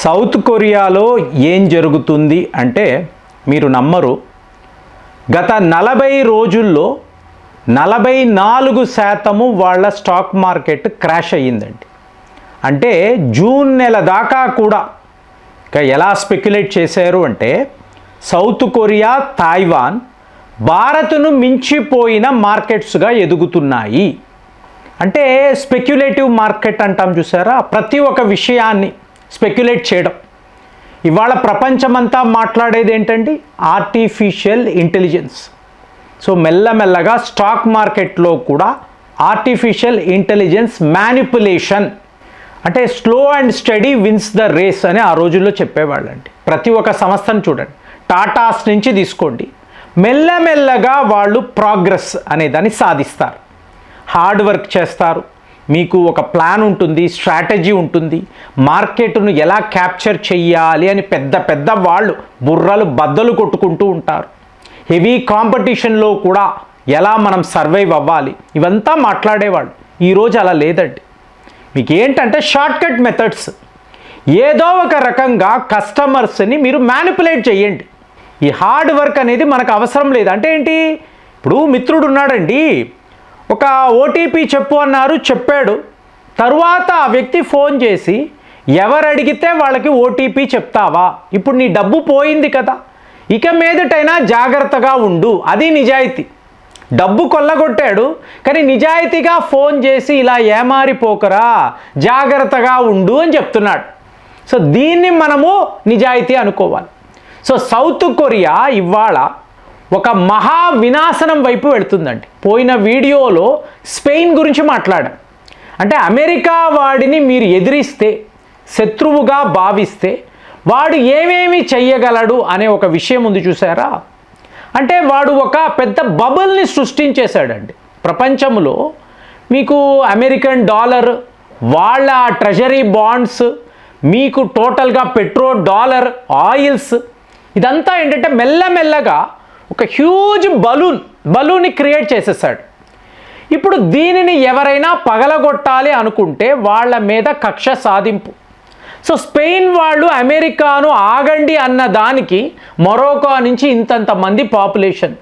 South కొరియాలో ఏం జరుగుతుంది అంటే మీరు నమ్మరు. గత 40 రోజుల్లో 44% వాళ్ళ స్టాక్ మార్కెట్ క్రాష్ అయ్యిందండి. అంటే జూన్ నెల దాకా కూడా ఇక ఎలా స్పెక్యులేట్ చేశారు అంటే సౌత్ కొరియా, తైవాన్ భారత్ను మించిపోయిన మార్కెట్స్గా ఎదుగుతున్నాయి. అంటే స్పెక్యులేటివ్ మార్కెట్ అంటాం చూసారా, ప్రతి ఒక్క విషయాన్ని స్పెక్యులేట్ చేయడం. ఇవాళ ప్రపంచమంతా మాట్లాడేది ఏంటండి? Artificial intelligence. సో మెల్లమెల్లగా స్టాక్ మార్కెట్లో కూడా ఆర్టిఫిషియల్ ఇంటెలిజెన్స్ మ్యానిపులేషన్ అంటే slow and steady wins the race అని ఆ రోజుల్లో చెప్పేవాళ్ళండి. ప్రతి ఒక్క సంస్థను చూడండి, టాటాస్ నుంచి తీసుకోండి, మెల్లమెల్లగా వాళ్ళు ప్రోగ్రెస్ అనేదాన్ని సాధిస్తారు. హార్డ్ వర్క్ చేస్తారు, మీకు ఒక ప్లాన్ ఉంటుంది, స్ట్రాటజీ ఉంటుంది, మార్కెట్ను ఎలా క్యాప్చర్ చెయ్యాలి అని పెద్ద పెద్ద వాళ్ళు బుర్రలు బద్దలు కొట్టుకుంటూ ఉంటారు. హెవీ కాంపిటీషన్లో కూడా ఎలా మనం సర్వైవ్ అవ్వాలి ఇవంతా మాట్లాడేవాళ్ళు. ఈరోజు అలా లేదండి. మీకు ఏంటంటే షార్ట్కట్ మెథడ్స్. ఏదో ఒక రకంగా కస్టమర్స్ని మీరు మ్యానిపులేట్ చేయండి. ఈ హార్డ్ వర్క్ అనేది మనకు అవసరం లేదు. అంటే ఏంటి? ఇప్పుడు మిత్రుడు ఉన్నాడండి, ఒక ఓటీపీ చెప్పు అన్నారు, చెప్పాడు. తరువాత ఆ వ్యక్తి ఫోన్ చేసి ఎవరు అడిగితే వాళ్ళకి ఓటీపీ చెప్తావా? ఇప్పుడు నీ డబ్బు పోయింది కదా, ఇక మీదటైనా జాగ్రత్తగా ఉండు. అది నిజాయితీ. డబ్బు కొల్లగొట్టాడు కానీ నిజాయితీగా ఫోన్ చేసి ఇలా ఏమారిపోకరా, జాగ్రత్తగా ఉండు అని చెప్తున్నాడు. సో దీన్ని మనము నిజాయితీ అనుకోవాలి. సో సౌత్ కొరియా ఇవాళ ఒక మహా వినాశనం వైపు వెళుతుందండి. పోయిన వీడియోలో స్పెయిన్ గురించి మాట్లాడాం. అంటే అమెరికా వాడిని మీరు ఎదిరిస్తే, శత్రువుగా భావిస్తే వాడు ఏమేమి చెయ్యగలడు అనే ఒక విషయం ఉంది చూసారా. అంటే వాడు ఒక పెద్ద బబుల్ని సృష్టించేశాడండి ప్రపంచంలో. మీకు అమెరికన్ డాలర్, వాళ్ళ ట్రెజరీ బాండ్స్, మీకు టోటల్గా పెట్రో డాలర్, ఆయిల్స్, ఇదంతా ఏంటంటే మెల్లమెల్లగా ఒక హ్యూజ్ బలూన్ని క్రియేట్ చేసేసాడు. ఇప్పుడు దీనిని ఎవరైనా పగలగొట్టాలి అనుకుంటే వాళ్ళ మీద కక్ష సాధింపు. సో స్పెయిన్ వాళ్ళు అమెరికాను ఆగండి అన్న దానికి మొరోకో నుంచి ఇంతంత మంది పాపులేషన్.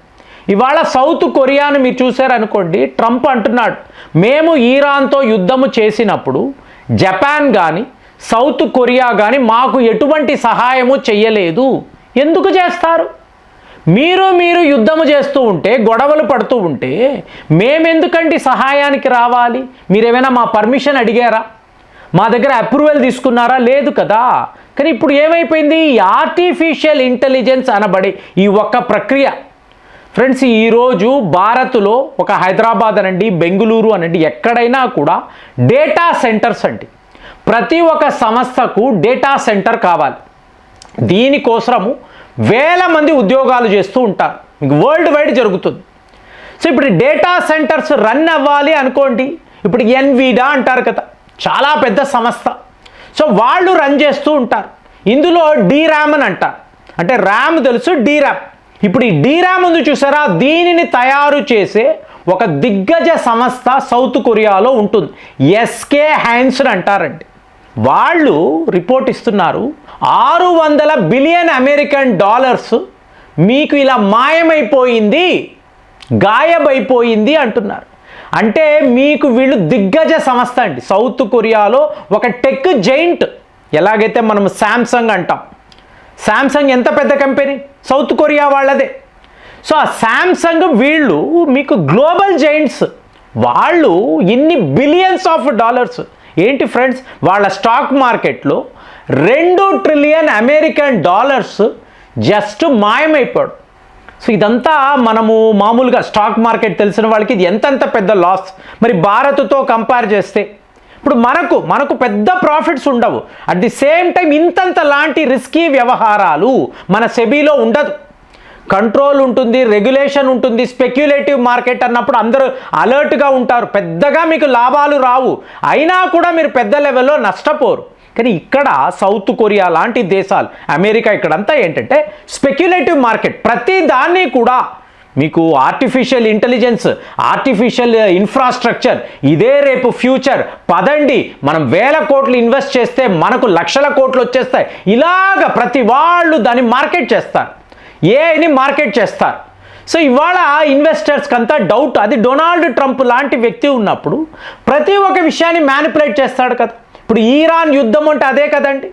ఇవాళ సౌత్ కొరియాను మీరు చూశారనుకోండి, ట్రంప్ అంటున్నాడు మేము ఈరాన్తో యుద్ధము చేసినప్పుడు జపాన్ కానీ సౌత్ కొరియా కానీ మాకు ఎటువంటి సహాయము చెయ్యలేదు. ఎందుకు చేస్తారు? మీరు యుద్ధము చేస్తూ ఉంటే, గొడవలు పడుతూ ఉంటే మేమెందుకండి సహాయానికి రావాలి? మీరేమైనా మా పర్మిషన్ అడిగారా? మా దగ్గర అప్రూవల్ తీసుకున్నారా? లేదు కదా. కానీ ఇప్పుడు ఏమైపోయింది? ఈ ఆర్టిఫిషియల్ ఇంటెలిజెన్స్ అనబడే ఈ ఒక్క ప్రక్రియ ఫ్రెండ్స్, ఈరోజు భారత్లో ఒక హైదరాబాద్ అనండి, బెంగళూరు అనండి, ఎక్కడైనా కూడా డేటా సెంటర్స్ అండి. ప్రతి ఒక్క సంస్థకు డేటా సెంటర్ కావాలి. దీనికోసము వేల మంది ఉద్యోగాలు చేస్తూ ఉంటారు. మీకు వరల్డ్ వైడ్ జరుగుతుంది. సో ఇప్పుడు డేటా సెంటర్స్ రన్ అవ్వాలి అనుకోండి, ఇప్పుడు ఎన్విడా అంటారు కదా, చాలా పెద్ద సంస్థ. సో వాళ్ళు రన్ చేస్తూ ఉంటారు. ఇందులో డీరామ్ అని అంటారు. అంటే ర్యామ్ తెలుసు, డీరామ్. ఇప్పుడు ఈ డీరామ్ ఉంది చూసారా, దీనిని తయారు చేసే ఒక దిగ్గజ సంస్థ సౌత్ కొరియాలో ఉంటుంది. ఎస్కే హైన్స్ అంటారండి. వాళ్ళు రిపోర్ట్ ఇస్తున్నారు 600 బిలియన్ అమెరికన్ డాలర్స్ మీకు ఇలా మాయమైపోయింది, గాయబైపోయింది అంటున్నారు. అంటే మీకు వీళ్ళు దిగ్గజ సంస్థ అండి. సౌత్ కొరియాలో ఒక టెక్ జైంట్. ఎలాగైతే మనం శాంసంగ్ అంటాం, శాంసంగ్ ఎంత పెద్ద కంపెనీ? సౌత్ కొరియా వాళ్ళదే. సో ఆ శాంసంగ్ వీళ్ళు మీకు గ్లోబల్ జైంట్స్. వాళ్ళు ఇన్ని బిలియన్స్ ఆఫ్ డాలర్స్. ఏంటి ఫ్రెండ్స్, వాళ్ళ స్టాక్ మార్కెట్లో 2 ట్రిలియన్ అమెరికన్ డాలర్స్ జస్ట్ మాయమైపోయాడు. సో ఇదంతా మనము మామూలుగా స్టాక్ మార్కెట్ తెలిసిన వాళ్ళకి ఇది ఎంతెంత పెద్ద లాస్. మరి భారత్తో కంపేర్ చేస్తే ఇప్పుడు మనకు పెద్ద ప్రాఫిట్స్ ఉండవు. అట్ ది సేమ్ టైం ఇంతంత లాంటి రిస్కీ వ్యవహారాలు మన సెబీలో ఉండదు. కంట్రోల్ ఉంటుంది, రెగ్యులేషన్ ఉంటుంది. స్పెక్యులేటివ్ మార్కెట్ అన్నప్పుడు అందరూ అలర్ట్గా ఉంటారు. పెద్దగా మీకు లాభాలు రావు, అయినా కూడా మీరు పెద్ద లెవెల్లో నష్టపోరు. కానీ ఇక్కడ సౌత్ కొరియా లాంటి దేశాలు, అమెరికా, ఇక్కడంతా ఏంటంటే స్పెక్యులేటివ్ మార్కెట్. ప్రతి దాన్ని కూడా మీకు ఆర్టిఫిషియల్ ఇంటెలిజెన్స్, ఆర్టిఫిషియల్ ఇన్ఫ్రాస్ట్రక్చర్ ఇదే రేపు ఫ్యూచర్. పదండి, మనం వేల కోట్లు ఇన్వెస్ట్ చేస్తే మనకు లక్షల కోట్లు వచ్చేస్తాయి. ఇలాగ ప్రతి వాళ్ళు దాన్ని మార్కెట్ చేస్తారు, ఏఐని మార్కెట్ చేస్తారు. సో ఇవాళ ఇన్వెస్టర్స్కి అంతా డౌట్, అది డొనాల్డ్ ట్రంప్ లాంటి వ్యక్తి ఉన్నప్పుడు ప్రతి ఒక్క విషయాన్ని మ్యానిపులేట్ చేస్తాడు కదా. ఇప్పుడు ఈరాన్ యుద్ధం అంటే అదే కదండి,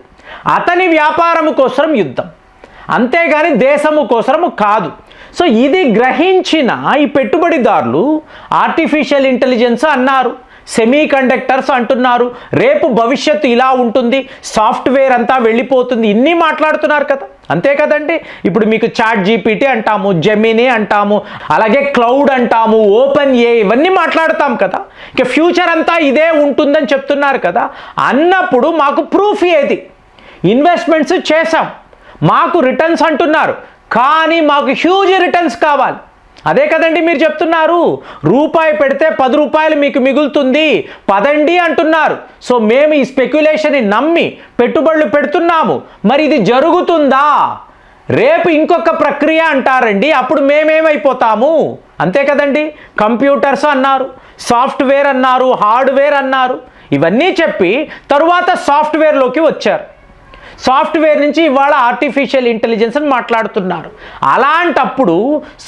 అతని వ్యాపారం కోసం యుద్ధం, అంతేగాని దేశము కోసము కాదు. సో ఇది గ్రహించిన ఈ పెట్టుబడిదారులు ఆర్టిఫిషియల్ ఇంటెలిజెన్స్ అన్నారు, సెమీ కండక్టర్స్ అంటున్నారు, రేపు భవిష్యత్తు ఇలా ఉంటుంది, సాఫ్ట్వేర్ అంతా వెళ్ళిపోతుంది, ఇన్ని మాట్లాడుతున్నారు కదా. అంతే కదండి. ఇప్పుడు మీకు చాట్ జీపీటీ అంటాము, జెమినీ అంటాము, అలాగే క్లౌడ్ అంటాము, ఓపెన్ ఏ, ఇవన్నీ మాట్లాడతాం కదా. ఇక ఫ్యూచర్ అంతా ఇదే ఉంటుందని చెప్తున్నారు కదా. అన్నప్పుడు మాకు ప్రూఫ్ ఏది? ఇన్వెస్ట్మెంట్స్ చేసాం, మాకు రిటర్న్స్ అంటున్నారు, కానీ మాకు హ్యూజ్ రిటర్న్స్ కావాలి. అదే కదండి మీరు చెప్తున్నారు, రూపాయి పెడితే 10 రూపాయలు మీకు మిగులుతుంది, పదండి అంటున్నారు. సో మేము ఈ స్పెక్యులేషన్ని నమ్మి పెట్టుబడులు పెడుతున్నాము. మరి ఇది జరుగుతుందా? రేపు ఇంకొక ప్రక్రియ అంటారండి, అప్పుడు మేమేమైపోతాము? అంతే కదండి. కంప్యూటర్స్ అన్నారు, సాఫ్ట్వేర్ అన్నారు, హార్డ్వేర్ అన్నారు, ఇవన్నీ చెప్పి తరువాత సాఫ్ట్వేర్లోకి వచ్చారు. సాఫ్ట్వేర్ నుంచి ఇవాళ ఆర్టిఫిషియల్ ఇంటెలిజెన్స్ అని మాట్లాడుతున్నారు. అలాంటప్పుడు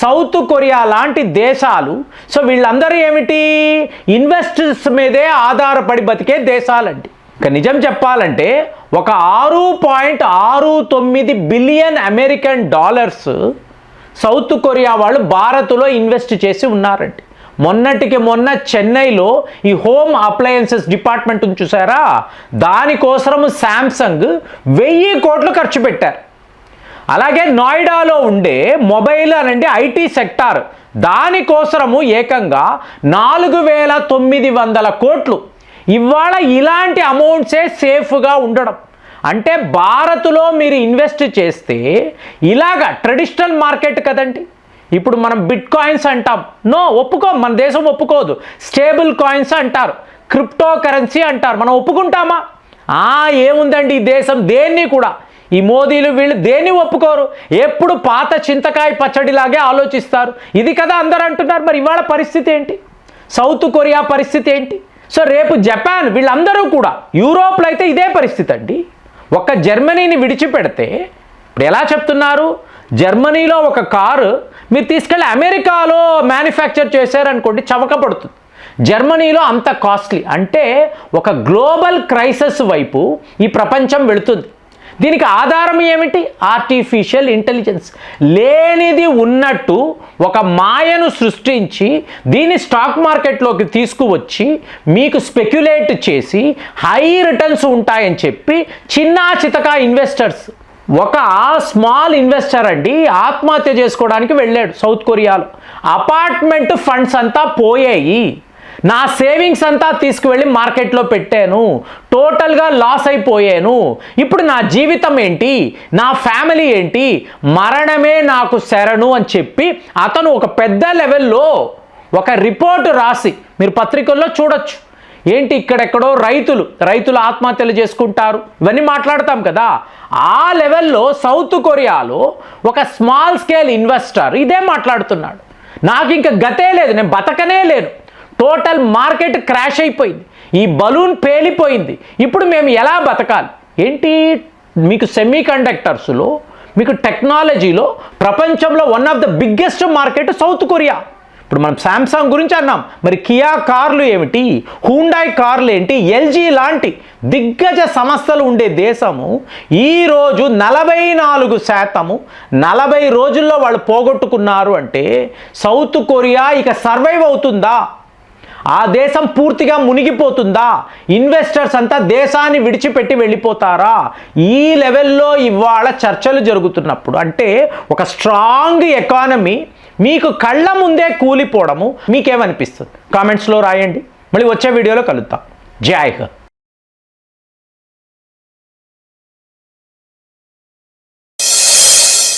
సౌత్ కొరియా లాంటి దేశాలు, సో వీళ్ళందరూ ఏమిటి, ఇన్వెస్టర్స్ మీదే ఆధారపడి బతికే దేశాలండి. ఇక నిజం చెప్పాలంటే ఒక 6.69 billion American dollars south Korea వాళ్ళు భారత్లో ఇన్వెస్ట్ చేసి ఉన్నారండి. మొన్నటికి మొన్న చెన్నైలో ఈ హోమ్ అప్లయన్సెస్ డిపార్ట్మెంట్ చూసారా, దానికోసము శాంసంగ్ 1000 కోట్లు ఖర్చు పెట్టారు. అలాగే నోయిడాలో ఉండే మొబైల్ అనండి ఐటీ సెక్టార్, దానికోసము ఏకంగా 4900 కోట్లు. ఇవాళ ఇలాంటి అమౌంట్సే సేఫ్గా ఉండడం అంటే భారత్లో మీరు ఇన్వెస్ట్ చేస్తే ఇలాగా ట్రెడిషనల్ మార్కెట్ కదండి. ఇప్పుడు మనం బిట్ కాయిన్స్ అంటాం, నో ఒప్పుకోం, మన దేశం ఒప్పుకోదు. స్టేబుల్ కాయిన్స్ అంటారు, క్రిప్టో కరెన్సీ అంటారు, మనం ఒప్పుకుంటామా? ఏముందండి ఈ దేశం దేన్ని కూడా, ఈ మోదీలు వీళ్ళు దేన్ని ఒప్పుకోరు, ఎప్పుడు పాత చింతకాయ పచ్చడిలాగే ఆలోచిస్తారు. ఇది కదా అందరూ అంటున్నారు. మరి ఇవాళ పరిస్థితి ఏంటి? సౌత్ కొరియా పరిస్థితి ఏంటి? సో రేపు జపాన్, వీళ్ళందరూ కూడా, యూరోప్లో అయితే ఇదే పరిస్థితి అండి. ఒక్క జర్మనీని విడిచిపెడితే ఇప్పుడు ఎలా చెప్తున్నారు, జర్మనీలో ఒక కారు మీరు తీసుకెళ్ళి అమెరికాలో మ్యానుఫ్యాక్చర్ చేశారనుకోండి, చవక పడుతుంది. జర్మనీలో అంత కాస్ట్లీ. అంటే ఒక గ్లోబల్ క్రైసిస్ వైపు ఈ ప్రపంచం వెళుతుంది. దీనికి ఆధారం ఏమిటి? Artificial intelligence. లేనిది ఉన్నట్టు ఒక మాయను సృష్టించి దీన్ని స్టాక్ మార్కెట్లోకి తీసుకువచ్చి మీకు స్పెక్యులేట్ చేసి హై రిటర్న్స్ ఉంటాయని చెప్పి చిన్నా చితకా ఇన్వెస్టర్స్, ఒక స్మాల్ ఇన్వెస్టర్ అండి ఆత్మహత్య చేసుకోవడానికి వెళ్ళాడు సౌత్ కొరియాలో. అపార్ట్మెంట్ ఫండ్స్ అంతా పోయాయి, నా సేవింగ్స్ అంతా తీసుకువెళ్ళి మార్కెట్లో పెట్టాను, టోటల్గా లాస్ అయిపోయాను, ఇప్పుడు నా జీవితం ఏంటి, నా ఫ్యామిలీ ఏంటి, మరణమే నాకు శరణు అని చెప్పి అతను ఒక పెద్ద లెవెల్లో ఒక రిపోర్ట్ రాసి మీరు పత్రికల్లో చూడొచ్చు. ఏంటి ఇక్కడెక్కడో రైతులు ఆత్మహత్యలు చేసుకుంటారు, ఇవన్నీ మాట్లాడతాం కదా. ఆ లెవెల్లో సౌత్ కొరియాలో ఒక స్మాల్ స్కేల్ ఇన్వెస్టర్ ఇదే మాట్లాడుతున్నాడు. నాకు ఇంకా గతే లేదు, నేను బతకనే లేను, టోటల్ మార్కెట్ క్రాష్ అయిపోయింది, ఈ బలూన్ పేలిపోయింది, ఇప్పుడు మేము ఎలా బతకాలి? ఏంటి మీకు సెమీ కండక్టర్స్లో, మీకు టెక్నాలజీలో ప్రపంచంలో one of the biggest market south Korea. ఇప్పుడు మనం శాంసంగ్ గురించి అన్నాం, మరి కియా కార్లు ఏమిటి, హుండాయ్ కార్లు ఏంటి, ఎల్జీ లాంటి దిగ్గజ సంస్థలు ఉండే దేశము ఈరోజు 44% 40 రోజుల్లో వాళ్ళు పోగొట్టుకున్నారు అంటే సౌత్ కొరియా ఇక సర్వైవ్ అవుతుందా? ఆ దేశం పూర్తిగా మునిగిపోతుందా? ఇన్వెస్టర్స్ అంతా దేశాన్ని విడిచిపెట్టి వెళ్ళిపోతారా? ఈ లెవెల్లో ఇవాళ చర్చలు జరుగుతున్నప్పుడు అంటే ఒక స్ట్రాంగ్ ఎకానమీ మీకు కళ్ళ ముందే కూలిపోవడము మీకేమనిపిస్తుంది? కామెంట్స్లో రాయండి. మళ్ళీ వచ్చే వీడియోలో కలుద్దాం. జై హింద్.